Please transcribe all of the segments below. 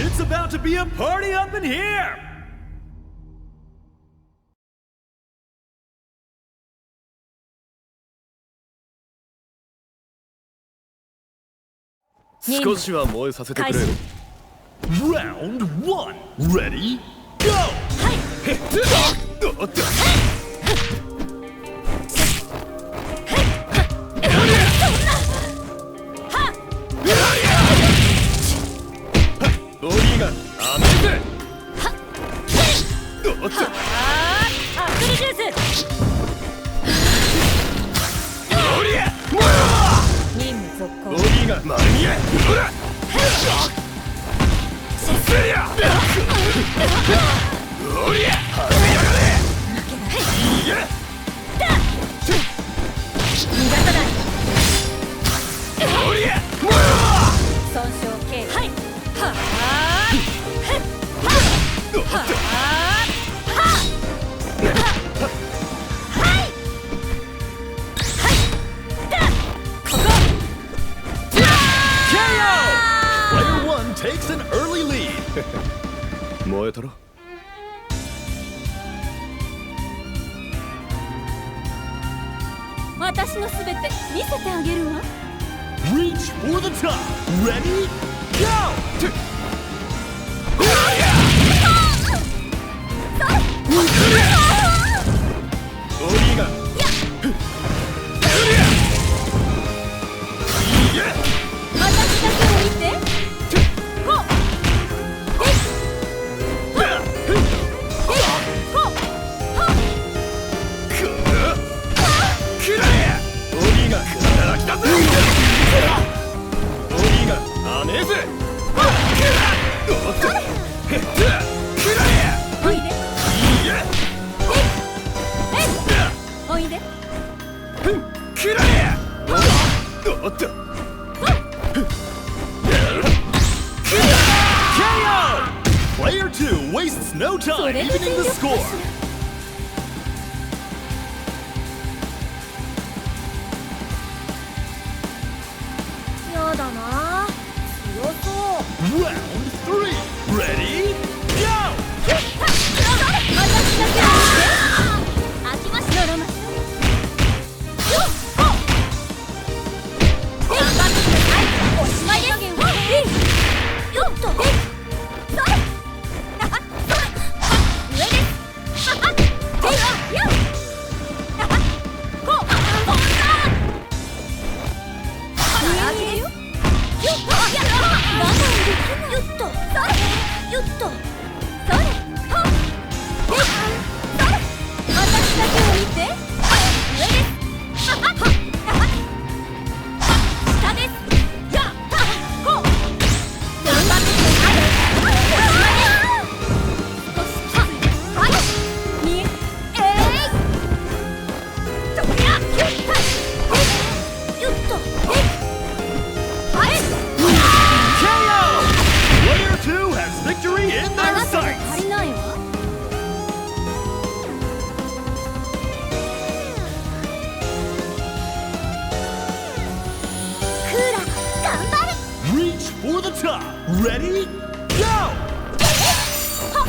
It's about to be a party up in here! 少しは燃えさせてくれ。Round 1 Ready Go! はいおっとオリがアメーズおっとアップルジュースオリア任務続行オリが間に合えほらせやオリアはめやがれいや逃がさないオリア損傷軽はいはおっとTakes an early lead. 燃えたろ。私のすべて見せてあげるわ。Reach for the top. Ready? Go! オリが。私だけを見て。Player 2 wastes no time evening the score. やだな、強そう。 Round 3 Ready? Go! 私だけ飽きましのろま頑張ってください。おしまいです。よっとそれ上ですこうよっとよっとそれ私だけを見て上です下ですやこう頑張ってください。少しきついはいにどりゃよっとあれKO! Player 2 has victory in あ their なたが sights. 足りないわ。クーラー頑張れ。 Reach for the top. Ready? Go! こ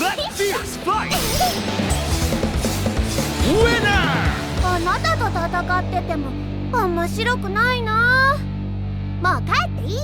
Let's fierce fight! Winner! あなたと戦ってても面白くないな。もう帰っていいよ。